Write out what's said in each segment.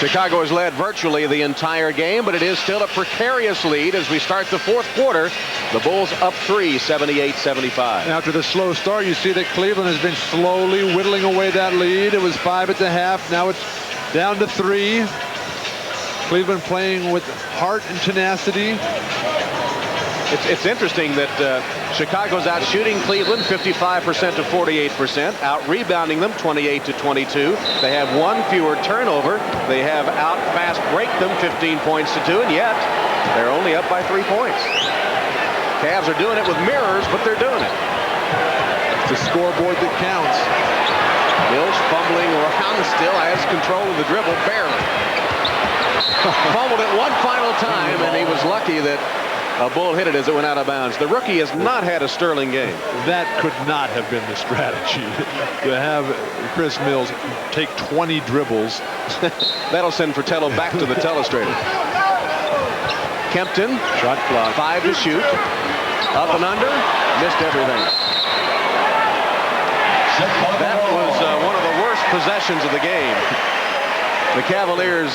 Chicago has led virtually the entire game, but it is still a precarious lead as we start the fourth quarter. The Bulls up 3, 78-75. After the slow start, you see that Cleveland has been slowly whittling away that lead. It was 5 at the half. Now it's down to 3. Cleveland playing with heart and tenacity. It's interesting that Chicago's out shooting Cleveland 55% to 48%, out rebounding them 28 to 22. They have one fewer turnover. They have out fast break them 15 points to 2, and yet they're only up by 3 points. Cavs are doing it with mirrors, but they're doing it. It's the scoreboard that counts. Mills fumbling around, still has control of the dribble, barely. Fumbled it one final time, and he was lucky that a Bull hit it as it went out of bounds. The rookie has not had a sterling game. That could not have been the strategy. To have Chris Mills take 20 dribbles. That'll send Fratello back to the telestrator. Kempton, shot clock. 5 to shoot. Up and under, missed everything. That was one of the worst possessions of the game. The Cavaliers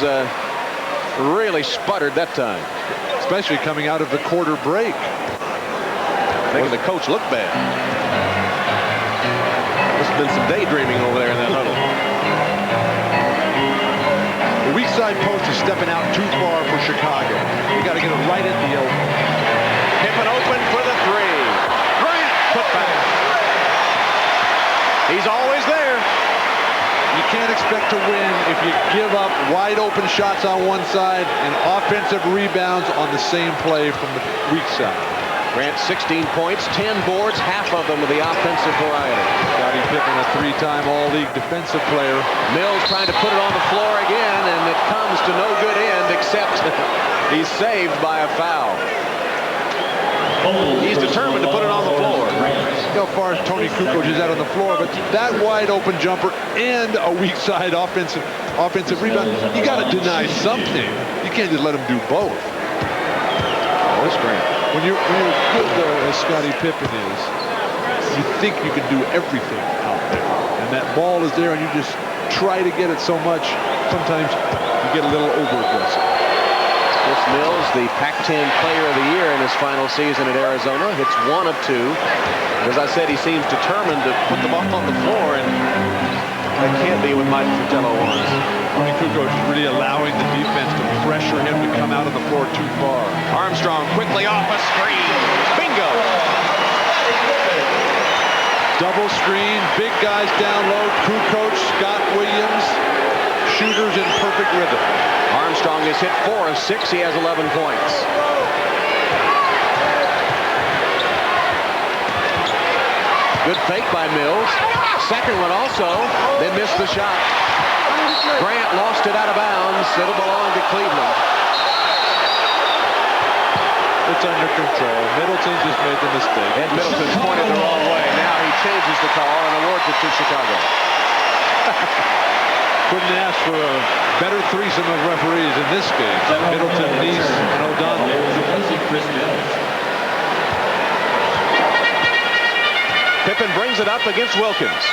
really sputtered that time. Especially coming out of the quarter break. Making the coach look bad. There's been some daydreaming over there in that huddle. The weak side post is stepping out too far for Chicago. You got to get it right at the open. Pippen open for the 3. Grant put back. He's always there. You can't expect to win if you give up wide open shots on one side and offensive rebounds on the same play from the weak side. Grant 16 points, 10 boards, half of them of the offensive variety. Scottie Pippen, a 3-time All-League defensive player. Mills trying to put it on the floor again, and it comes to no good end except he's saved by a foul. He's determined to put it on the floor. How far as Tony Kukoc is out on the floor, but that wide open jumper and a weak side offensive rebound, you got to deny something. You can't just let him do both. Oh, it's great. When you're good though, as Scottie Pippen is, you think you can do everything out there, and that ball is there, and you just try to get it so much. Sometimes you get a little over-aggressive. Chris Mills, the Pac-10 Player of the Year in his final season at Arizona, hits 1 of 2. As I said, he seems determined to put the ball on the floor, and that can't be what Mike Fratello wants. Tony Kukoc is really allowing the defense to pressure him to come out of the floor too far. Armstrong quickly off a screen. Bingo! Double screen, big guys down low. Kukoc, Scott Williams, shooters in perfect rhythm. Armstrong has hit 4 of 6. He has 11 points. Good fake by Mills. Second one also. They missed the shot. Grant lost it out of bounds. It'll belong to Cleveland. It's under control. Middleton just made the mistake. And Middleton's pointed the wrong way. Now he changes the call and awards it to Chicago. Couldn't ask for a better threesome of referees in this game. Middleton, Neese, and O'Donnell. Pippen brings it up against Wilkins.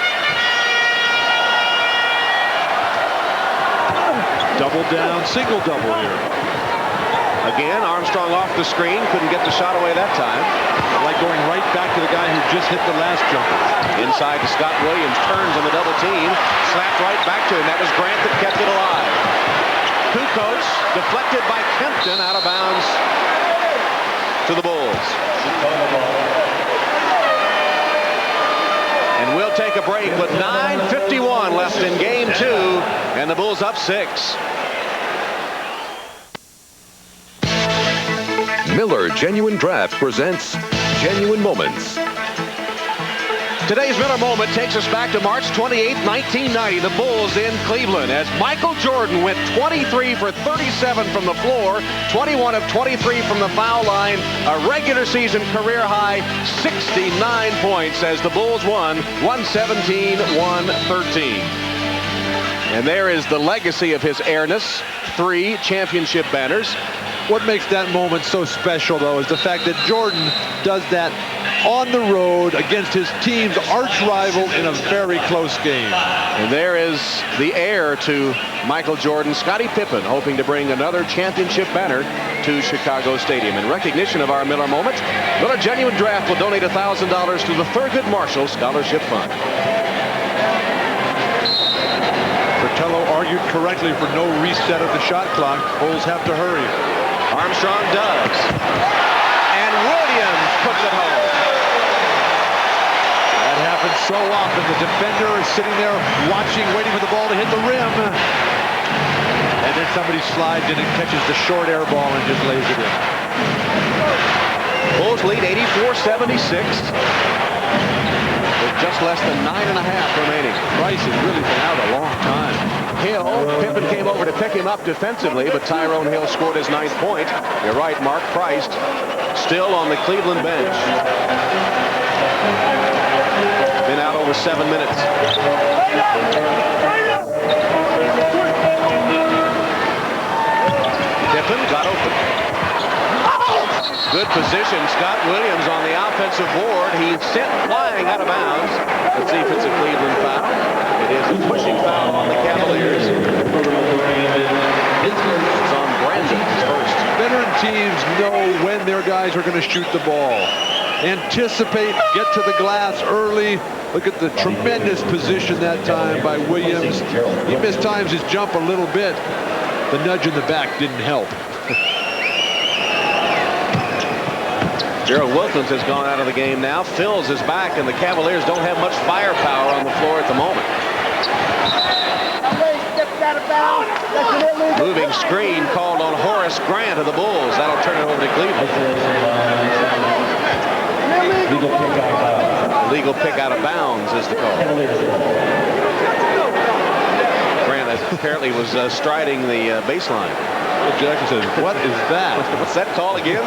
Double down, single double here. Again, Armstrong off the screen. Couldn't get the shot away that time. Like going right back to the guy who just hit the last jumper. Inside to Scott Williams. Turns on the double team. Slapped right back to him. That was Grant that kept it alive. Kukoc deflected by Kempton out of bounds to the Bulls. And we'll take a break with 9:51 left in game 2. And the Bulls up 6. Miller Genuine Draft presents Genuine Moments. Today's Miller Moment takes us back to March 28, 1990. The Bulls in Cleveland as Michael Jordan went 23 for 37 from the floor, 21 of 23 from the foul line, a regular season career high 69 points as the Bulls won 117-113. And there is the legacy of his airness. 3 championship banners. What makes that moment so special, though, is the fact that Jordan does that on the road against his team's arch rival in a very close game. And there is the heir to Michael Jordan, Scottie Pippen, hoping to bring another championship banner to Chicago Stadium. In recognition of our Miller moment, Miller Genuine Draft will donate $1,000 to the Thurgood Marshall Scholarship Fund. Fratello argued correctly for no reset of the shot clock. Bulls have to hurry. Armstrong does. And Williams puts it home. That happens so often. The defender is sitting there watching, waiting for the ball to hit the rim. And then somebody slides in and catches the short air ball and just lays it in. Bulls lead 84-76. With just less than 9.5 remaining. Price has really been out a long time. Hill, Pippen came over to pick him up defensively, but Tyrone Hill scored his 9th point. You're right, Mark Price still on the Cleveland bench. Been out over 7 minutes. Pippen got open. Good position. Scott Williams on the offensive board. He sent flying out of bounds. Let's see if it's a Cleveland foul. It is a pushing foul on the Cavaliers. It's on Brandon first. Veteran teams know when their guys are going to shoot the ball. Anticipate, get to the glass early. Look at the tremendous position that time by Williams. He mistimes his jump a little bit. The nudge in the back didn't help. Gerald Wilkins has gone out of the game now. Phils is back, and the Cavaliers don't have much firepower on the floor at the moment. Moving screen called on Horace Grant of the Bulls. That'll turn it over to Cleveland. Legal pick out of bounds is the call. Grant apparently was striding the baseline. Jackson says, "What is that?" What's that call again?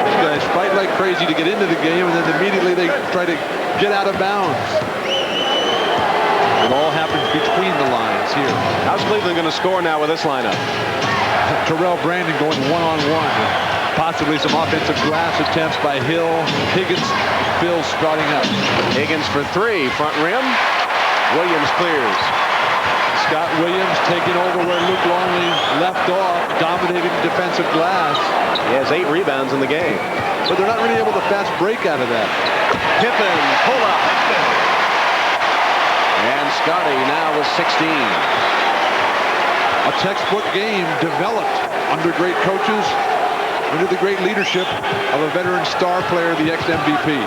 These guys fight like crazy to get into the game, and then immediately they try to get out of bounds. It all happens between the lines here. How's Cleveland going to score now with this lineup? Terrell Brandon going one-on-one. Possibly some offensive glass attempts by Hill. Higgins, Phil starting up. Higgins for 3, front rim. Williams clears. Scott Williams taking over where Luke Longley left off, dominating defensive glass. He has 8 rebounds in the game. But they're not really able to fast break out of that. Pippen, pull up. And Scotty now with 16. A textbook game developed under great coaches, under the great leadership of a veteran star player, the ex-MVP.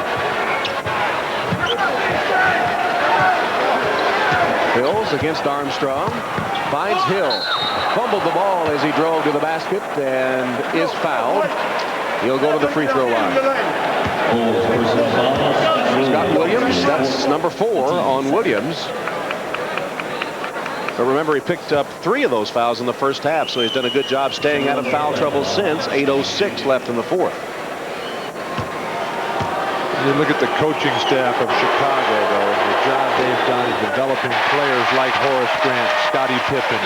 Hills against Armstrong. Finds Hill. Fumbled the ball as he drove to the basket and is fouled. He'll go to the free throw line. Scott Williams, that's number 4 on Williams. But remember, he picked up 3 of those fouls in the first half, so he's done a good job staying out of foul trouble since. 8:06 left in the 4th. You look at the coaching staff of Chicago, though, and the job they've done in developing players like Horace Grant, Scottie Pippen,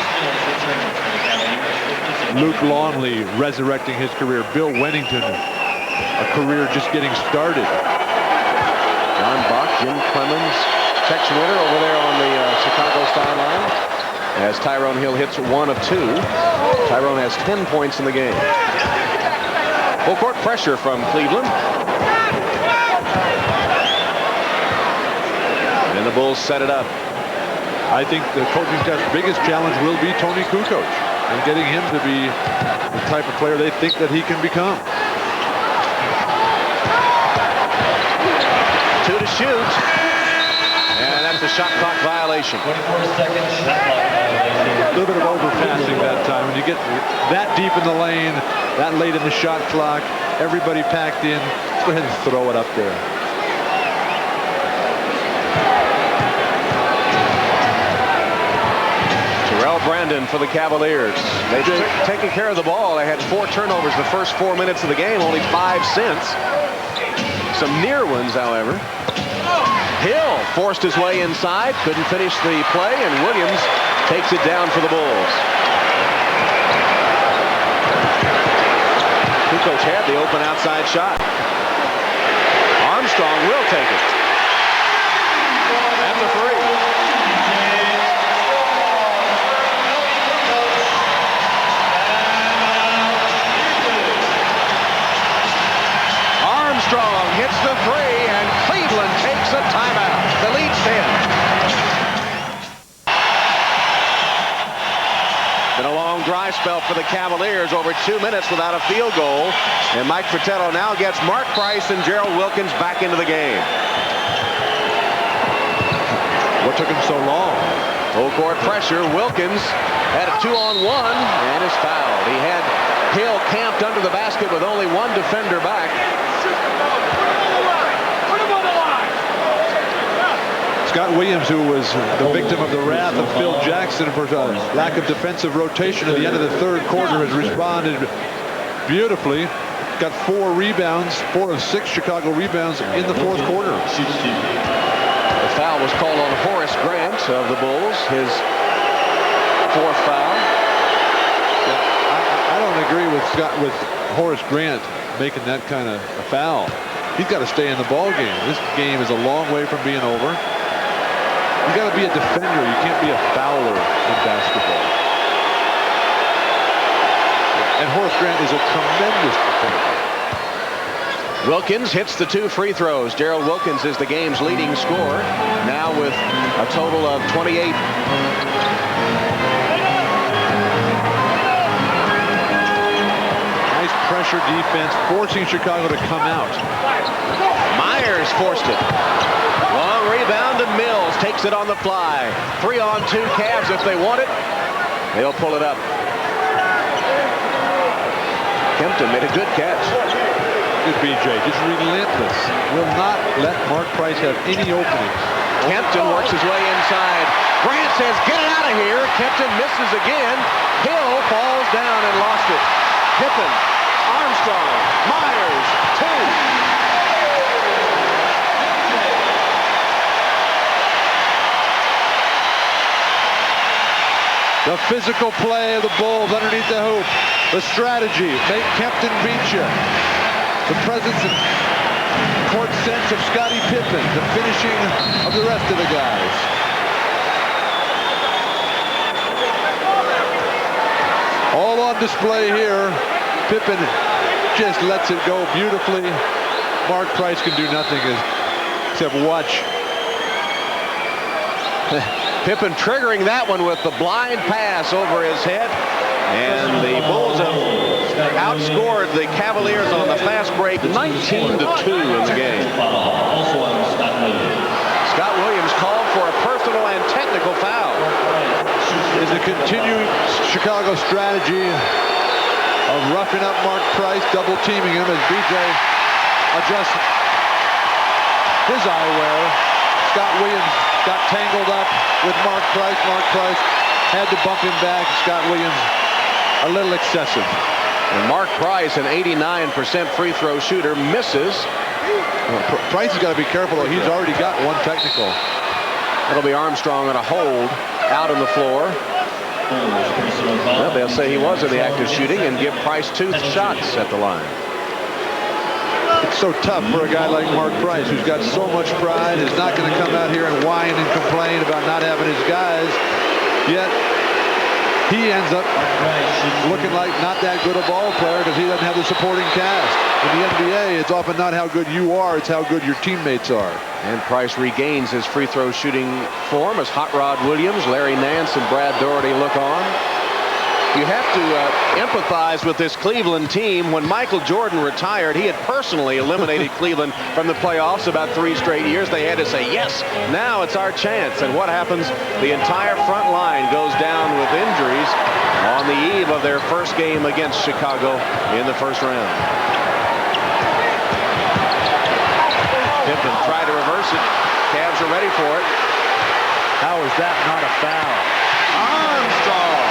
Luke Longley resurrecting his career, Bill Wennington, a career just getting started. John Bach, Jim Clemens, Tex Winter over there on the Chicago sideline. As Tyrone Hill hits 1 of 2. Tyrone has 10 points in the game. Full court pressure from Cleveland. And the Bulls set it up. I think the coaching staff's biggest challenge will be Tony Kukoc and getting him to be the type of player they think that he can become. 2 to shoot. And that's a shot clock violation. 24 seconds shot clock violation. A little bit of overpassing that time. When you get that deep in the lane, that late in the shot clock, everybody packed in, let's go ahead and throw it up there. Terrell Brandon for the Cavaliers. They've taken care of the ball. They had 4 turnovers the first 4 minutes of the game, only 5 since. Some near ones, however. Hill forced his way inside, couldn't finish the play, and Williams takes it down for the Bulls. Kukoc had the open outside shot. Armstrong will take it. That's a three. Armstrong hits the three, and Cleveland takes a timeout. The lead's 10. Been a long dry spell for the Cavaliers, over 2 minutes without a field goal. And Mike Fratello now gets Mark Price and Gerald Wilkins back into the game. What took him so long? Full court pressure. Wilkins had a 2-on-1 and is fouled. He had Hill camped under the basket with only one defender back. Scott Williams, who was the victim of the wrath of Phil Jackson for lack of defensive rotation at the end of the third quarter, has responded beautifully. Got 4 rebounds, 4 of 6 Chicago rebounds in the fourth quarter. The foul was called on Horace Grant of the Bulls, his 4th foul. Yeah, I don't agree with Horace Grant making that kind of a foul. He's got to stay in the ball game. This game is a long way from being over. You got to be a defender. You can't be a fouler in basketball. And Horace Grant is a tremendous defender. Wilkins hits the 2 free throws. Gerald Wilkins is the game's leading scorer, now with a total of 28. Nice pressure defense, forcing Chicago to come out. Myers forced it. Long rebound, and Mills takes it on the fly. 3-on-2 Cavs if they want it. They'll pull it up. Kempton made a good catch. Good BJ, just relentless. Will not let Mark Price have any openings. Kempton works his way inside. Grant says, get it out of here. Kempton misses again. Hill falls down and lost it. Pippen, Armstrong, Myers, 2. The physical play of the Bulls underneath the hoop. The strategy, make Kempton beat you. The presence and court sense of Scottie Pippen. The finishing of the rest of the guys. All on display here. Pippen just lets it go beautifully. Mark Price can do nothing except watch. Pippen triggering that one with the blind pass over his head. And the Bulls have outscored the Cavaliers on the fast break 19-2 in the game. Scott Williams called for a personal and technical foul. Is a continued Chicago strategy of roughing up Mark Price, double teaming him as BJ adjusts his eyewear. Scott Williams got tangled up with Mark Price. Mark Price had to bump him back. Scott Williams a little excessive. And Mark Price, an 89% free throw shooter, misses. Price has got to be careful, though. He's already got one technical. That'll be Armstrong on a hold out on the floor. Well, they'll say he was in the act of shooting and give Price 2 shots at the line. It's so tough for a guy like Mark Price, who's got so much pride, is not going to come out here and whine and complain about not having his guys. Yet he ends up looking like not that good a ball player because he doesn't have the supporting cast. In the NBA, it's often not how good you are, it's how good your teammates are. And Price regains his free throw shooting form as Hot Rod Williams, Larry Nance, and Brad Daugherty look on. You have to empathize with this Cleveland team. When Michael Jordan retired, he had personally eliminated Cleveland from the playoffs about 3 straight years. They had to say, yes, now it's our chance. And what happens? The entire front line goes down with injuries on the eve of their first game against Chicago in the first round. Pippen tried to reverse it. Cavs are ready for it. How is that not a foul? Armstrong.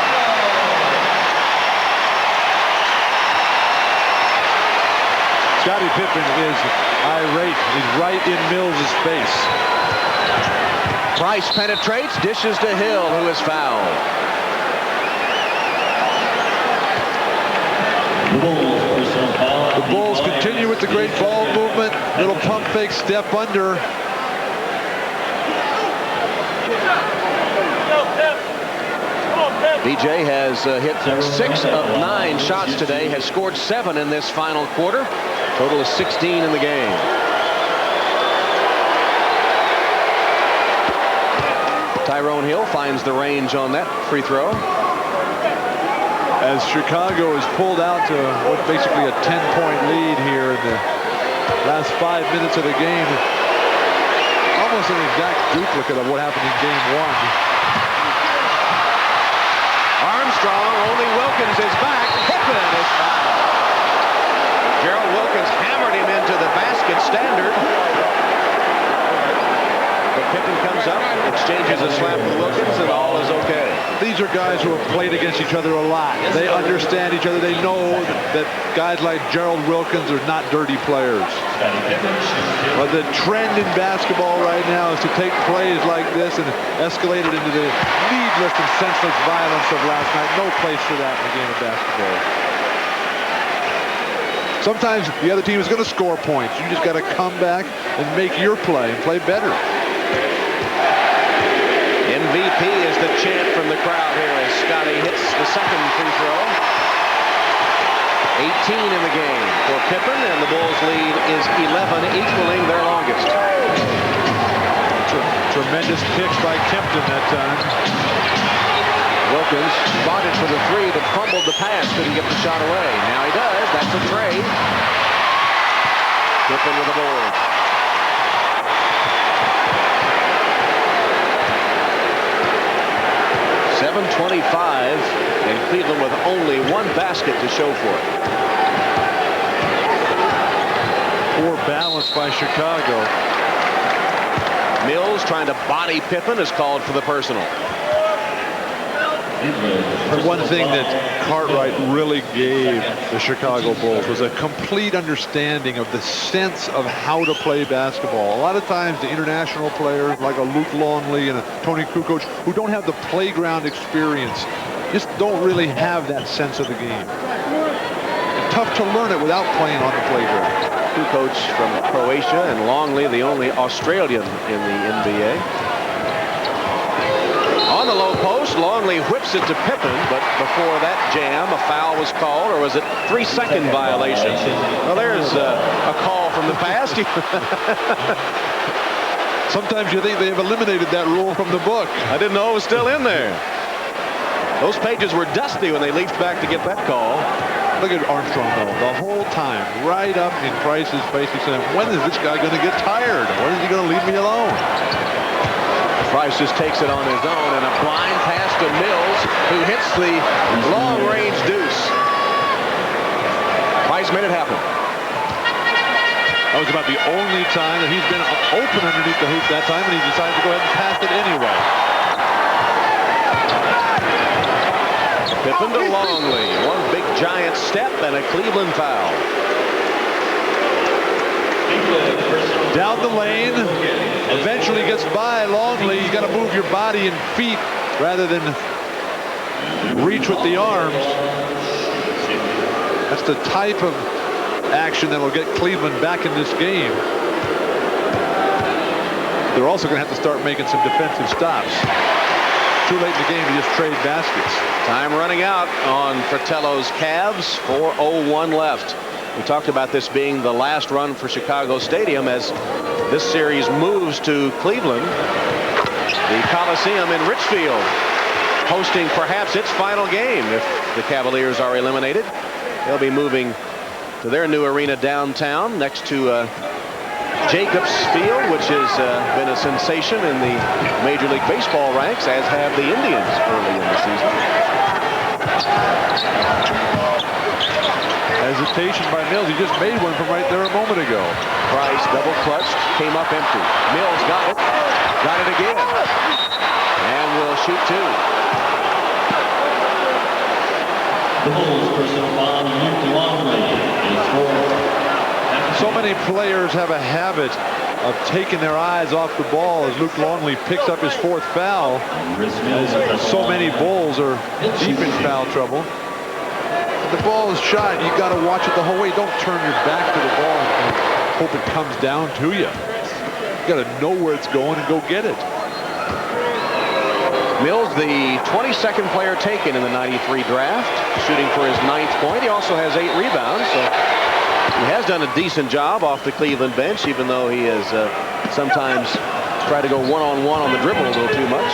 Scottie Pippen is irate. He's right in Mills' face. Price penetrates, dishes to Hill, who is fouled. The Bulls continue with the great ball movement. Little pump fake, step under. BJ has hit 6 of 9 shots today, has scored 7 in this final quarter. Total is 16 in the game. Tyrone Hill finds the range on that free throw. As Chicago is pulled out to what basically a 10-point lead here in the last 5 minutes of the game. Almost an exact duplicate of what happened in game 1. Armstrong, only Wilkins is back. Pippen is fouled. Gerald Wilkins hammered him into the basket standard. But Pippen comes up, exchanges a slap with Wilkins, and all is okay. These are guys who have played against each other a lot. They understand each other. They know that guys like Gerald Wilkins are not dirty players. But the trend in basketball right now is to take plays like this and escalate it into the needless and senseless violence of last night. No place for that in the game of basketball. Sometimes the other team is going to score points. You just got to come back and make your play and play better. MVP is the chant from the crowd here as Scotty hits the second free throw. 18 in the game for Pippen, and the Bulls lead is 11, equaling their longest. Tremendous kicks by Kempton that time. Wilkins fought it for the 3, but fumbled the pass, couldn't get the shot away. Now he does. That's a trade. Pippen with the board. 7:25, and Cleveland with only 1 basket to show for it. Poor balance by Chicago. Mills trying to body Pippen is called for the personal. One thing that Cartwright really gave the Chicago Bulls was a complete understanding of the sense of how to play basketball. A lot of times the international players like a Luke Longley and a Tony Kukoc who don't have the playground experience just don't really have that sense of the game. It's tough to learn it without playing on the playground. Kukoc from Croatia and Longley the only Australian in the NBA. On the low post, Longley whips it to Pippen, but before that jam, a foul was called, or was it 3-second violation? Well, there's a call from the past. Sometimes you think they have eliminated that rule from the book. I didn't know it was still in there. Those pages were dusty when they leaped back to get that call. Look at Armstrong, though, the whole time, right up in Price's face. He said, when is this guy going to get tired? When is he going to leave me alone? Price just takes it on his own, and a blind pass to Mills, who hits the long-range deuce. Price made it happen. That was about the only time that he's been open underneath the hoop that time, and he decided to go ahead and pass it anyway. Pippen to Longley. One big giant step and a Cleveland foul. Down the lane, eventually gets by Longley. You got to move your body and feet rather than reach with the arms. That's the type of action that will get Cleveland back in this game. They're also going to have to start making some defensive stops. Too late in the game to just trade baskets. Time running out on Fratello's Cavs. 4:01 left. We talked about this being the last run for Chicago Stadium as this series moves to Cleveland. The Coliseum in Richfield hosting perhaps its final game if the Cavaliers are eliminated. They'll be moving to their new arena downtown next to Jacobs Field, which has been a sensation in the Major League Baseball ranks, as have the Indians early in the season. Hesitation by Mills. He just made one from right there a moment ago. Price double clutched, came up empty. Mills got it again, and will shoot 2. The Bulls personal foul on Longley is 4. So many players have a habit of taking their eyes off the ball as Luke Longley picks up his 4th foul. As so many Bulls are deep in foul trouble. When the ball is shot, you got to watch it the whole way. Don't turn your back to the ball and hope it comes down to you. You got to know where it's going and go get it. Mills, the 22nd player taken in the 93 draft, shooting for his 9th point. He also has 8 rebounds, so he has done a decent job off the Cleveland bench, even though he has sometimes tried to go one-on-one on the dribble a little too much.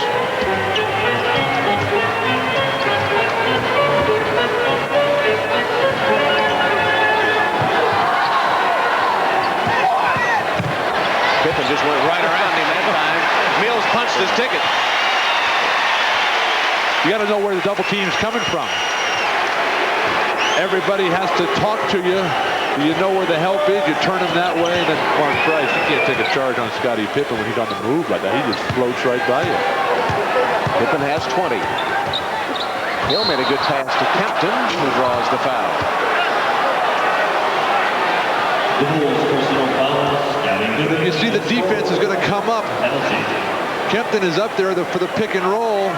Pippen just went right around him that time. Mills punched his ticket. You got to know where the double team's coming from. Everybody has to talk to you. You know where the help is. You turn him that way. And then Mark Price, you can't take a charge on Scottie Pippen when he's on the move like that. He just floats right by you. Pippen has 20. Hill made a good pass to Kempton, who draws the foul. You see the defense is going to come up. Kempton is up there for the pick and roll.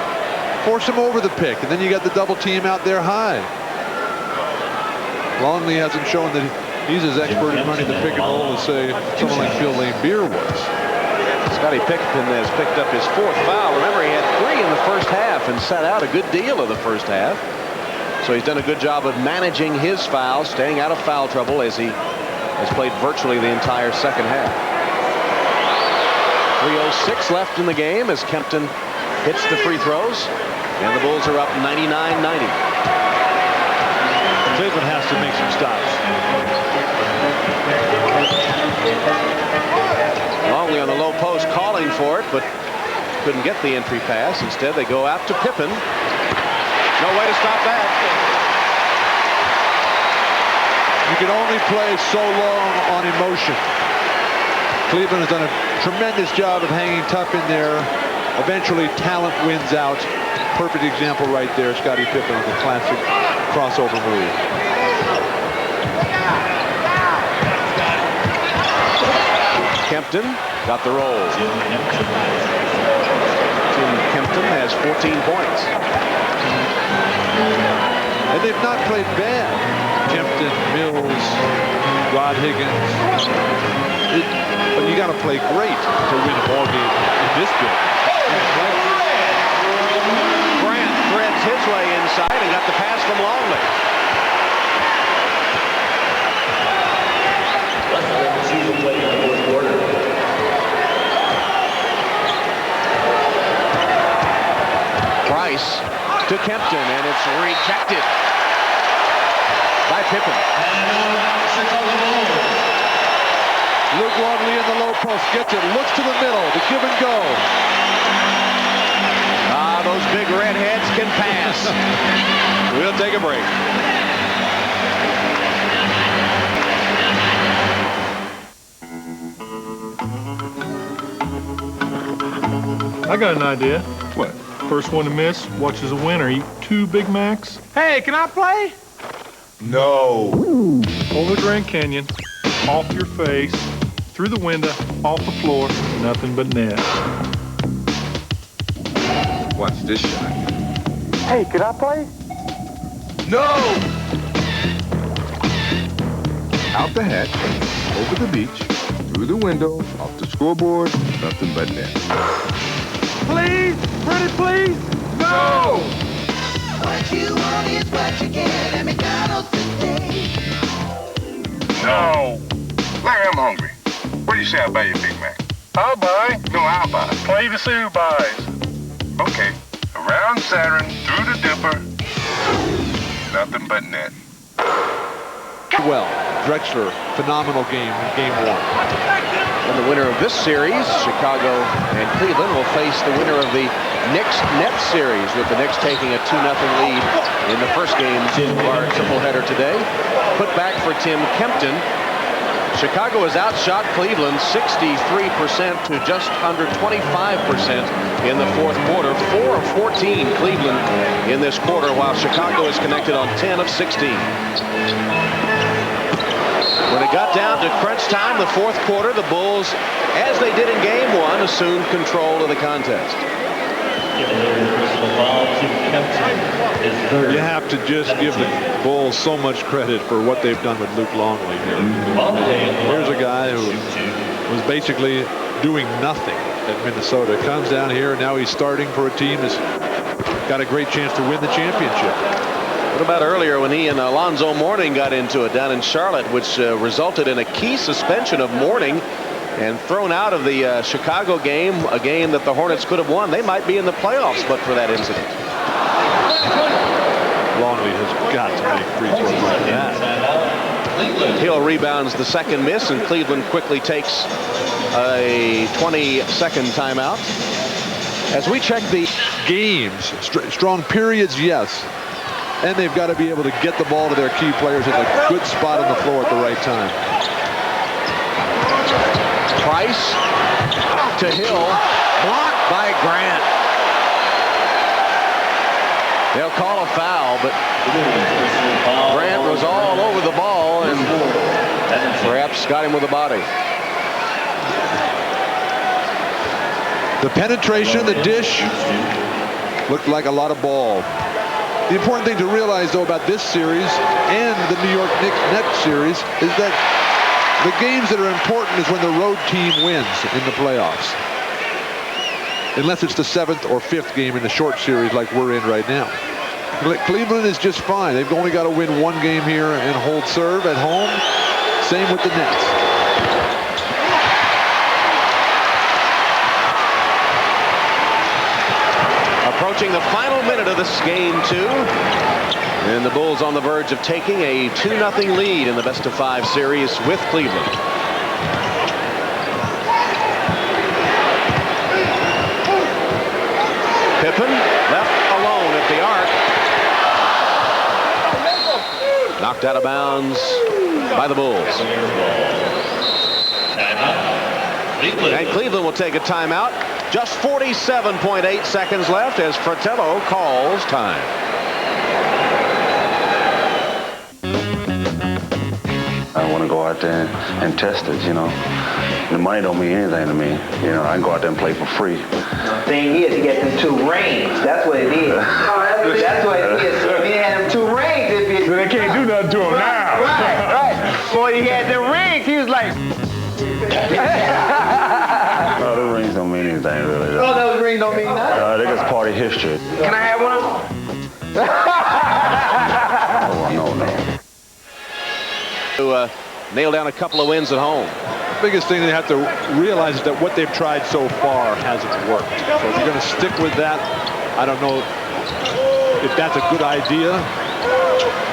Force him over the pick, and then you got the double team out there high. Longley hasn't shown that he's as expert in running the pick and roll as, say, someone like Phil Laimbeer was. Scottie Pippen has picked up his 4th foul. Remember, he had 3 in the first half and sat out a good deal of the first half. So he's done a good job of managing his fouls, staying out of foul trouble as he has played virtually the entire second half. 3:06 left in the game as Kempton hits the free throws, and the Bulls are up 99-90. Cleveland has to make some stops. Longley on the low post calling for it, but couldn't get the entry pass. Instead, they go out to Pippen. No way to stop that. You can only play so long on emotion. Cleveland has done a tremendous job of hanging tough in there. Eventually, talent wins out. Perfect example right there, Scottie Pippen on the classic crossover move. Kempton got the roll. Tim Kempton has 14 points. And they've not played bad. Kempton, Mills, Rod Higgins. But you got to play great to win a ball game in this building. Grant threads his way inside and got the pass from Longley. Price to Kempton, and it's rejected by Pippen. Luke Longley in the low post, gets it, looks to the middle, the give and go. Those big redheads can pass. We'll take a break. I got an idea. What? First one to miss watches a winner eat 2 Big Macs. Hey, can I play? No. Over the Grand Canyon, off your face, through the window, off the floor, nothing but net. Watch this shot. Hey, can I play? No! Out the hatch, over the beach, through the window, off the scoreboard, nothing but net. Please, pretty please. No! What you want is what you get at McDonald's today. No. Larry, I'm hungry. What do you say I buy you a Big Mac? I'll buy. No, I'll buy. Play to see who buys. Okay. Around Saturn, through the dipper, nothing but net. Well, Drexler, phenomenal game in game 1. And the winner of this series, Chicago and Cleveland, will face the winner of the Knicks-Nets series, with the Knicks taking a 2-0 lead in the first game of our tripleheader today. Put back for Tim Kempton. Chicago has outshot Cleveland 63% to just under 25% in the fourth quarter. 4 of 14 Cleveland in this quarter, while Chicago is connected on 10 of 16. When it got down to crunch time, the fourth quarter, the Bulls, as they did in game one, assumed control of the contest. You have to just give the Bulls so much credit for what they've done with Luke Longley here. Here's a guy who was basically doing nothing at Minnesota. Comes down here, and now he's starting for a team that's got a great chance to win the championship. What about earlier when he and Alonzo Mourning got into it down in Charlotte, which resulted in a key suspension of Mourning and thrown out of the Chicago game, a game that the Hornets could have won. They might be in the playoffs but for that incident. Longley has got to make free throws like that. Hill rebounds the second miss, and Cleveland quickly takes a 20-second timeout. As we check the games, strong periods, yes. And they've got to be able to get the ball to their key players at a good spot on the floor at the right time. Price to Hill, blocked by Grant. They'll call a foul, but Grant was all over the ball and perhaps got him with the body. The penetration, the dish, looked like a lot of ball. The important thing to realize, though, about this series and the New York Knicks series is that the games that are important is when the road team wins in the playoffs. Unless it's the 7th or 5th game in the short series like we're in right now. Cleveland is just fine. They've only got to win one game here and hold serve at home. Same with the Nets. Approaching the final minute of this game, too. And the Bulls on the verge of taking a 2-0 lead in the best-of-5 series with Cleveland. Pippen left alone at the arc. Knocked out of bounds by the Bulls. And Cleveland will take a timeout. Just 47.8 seconds left as Fratello calls time. I want to go out there and test it, you know. The money don't mean anything to me. You know, I can go out there and play for free. The thing is, to get them 2 rings. That's what it is. That's what it is. If he had them 2 rings, it'd be... So they can't do nothing to him now. Right. Boy, he had the rings. He was like... No, the rings don't mean anything, really. Oh, those rings don't mean nothing? They're just part of history. Can I have one? Oh, no. To nail down a couple of wins at home. The biggest thing they have to realize is that what they've tried so far hasn't worked. So if you're going to stick with that, I don't know if that's a good idea.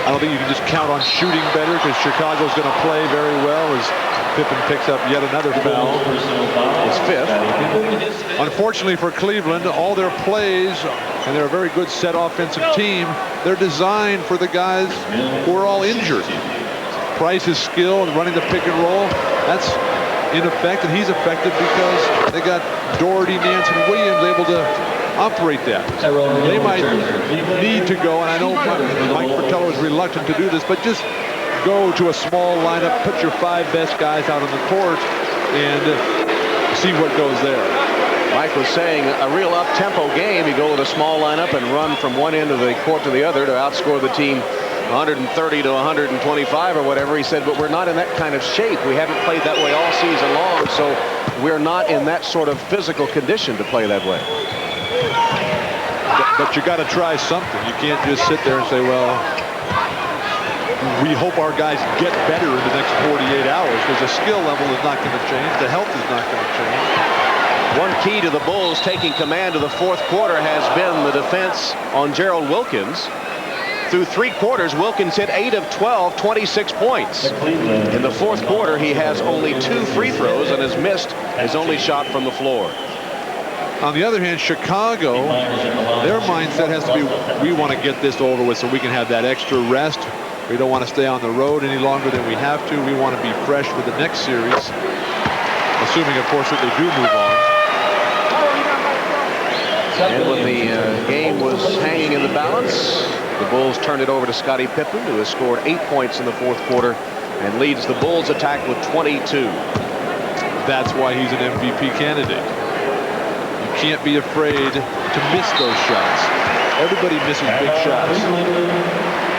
I don't think you can just count on shooting better because Chicago's going to play very well as Pippen picks up yet another foul. His 5th. Unfortunately for Cleveland, all their plays, and they're a very good set offensive team, they're designed for the guys who are all injured. Price's skill and running the pick and roll, that's in effect, and he's effective because they got Doherty, Nance, and Williams able to operate that. They might need to go, and I know Mike Fratello is reluctant to do this, but just go to a small lineup, put your 5 best guys out on the court, and see what goes there. Mike was saying a real up-tempo game. You go with a small lineup and run from one end of the court to the other to outscore the team 130 to 125 or whatever. He said, but we're not in that kind of shape. We haven't played that way all season long, so we're not in that sort of physical condition to play that way. But you got to try something. You can't just sit there and say, well, we hope our guys get better in the next 48 hours because the skill level is not going to change. The health is not going to change. One key to the Bulls taking command of the fourth quarter has been the defense on Gerald Wilkins. Through 3 quarters, Wilkins hit 8 of 12, 26 points. In the fourth quarter, he has only 2 free throws and has missed his only shot from the floor. On the other hand, Chicago, their mindset has to be, we want to get this over with so we can have that extra rest. We don't want to stay on the road any longer than we have to. We want to be fresh for the next series, assuming, of course, that they do move on. And when the game was hanging in the balance, the Bulls turned it over to Scottie Pippen, who has scored 8 points in the fourth quarter and leads the Bulls attack with 22. That's why he's an MVP candidate. You can't be afraid to miss those shots. Everybody misses big shots.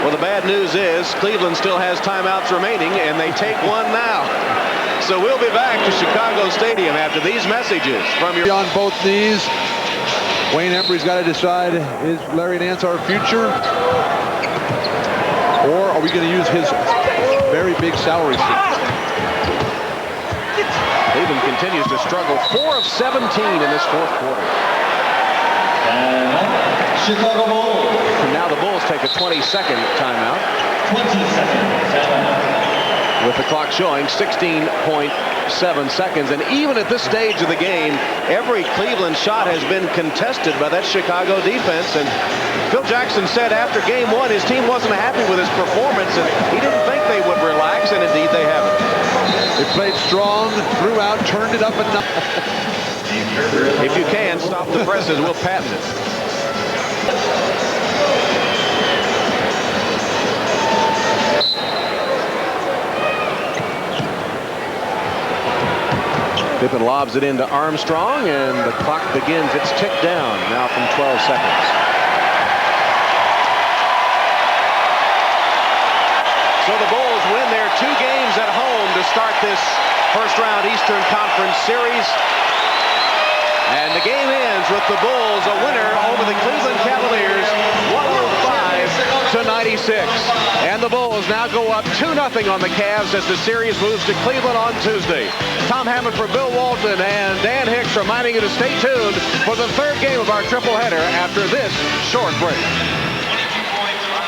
Well, the bad news is Cleveland still has timeouts remaining, and they take one now. So we'll be back to Chicago Stadium after these messages from your... On both knees. Wayne Embry's got to decide, is Larry Nance our future? Or are we going to use his very big salary sheet? Cleveland continues to struggle. 4 of 17 in this fourth quarter. Chicago Bulls. And now the Bulls take a 20-second timeout. 20-second timeout. With the clock showing 16.7 seconds. And even at this stage of the game, every Cleveland shot has been contested by that Chicago defense. And Phil Jackson said after game 1 his team wasn't happy with his performance, and he didn't think they would relax, and indeed they haven't. They played strong, threw out, turned it up enough. If you can, stop the presses, we'll patent it. Pippen lobs it into Armstrong, and the clock begins its tick down now from 12 seconds. So the Bulls win their 2 games at home to start this first-round Eastern Conference series. And the game ends with the Bulls a winner over the Cleveland Cavaliers, 105-96. And the Bulls now go up 2-0 on the Cavs as the series moves to Cleveland on Tuesday. Tom Hammond for Bill Walton and Dan Hicks reminding you to stay tuned for the 3rd game of our triple header after this short break.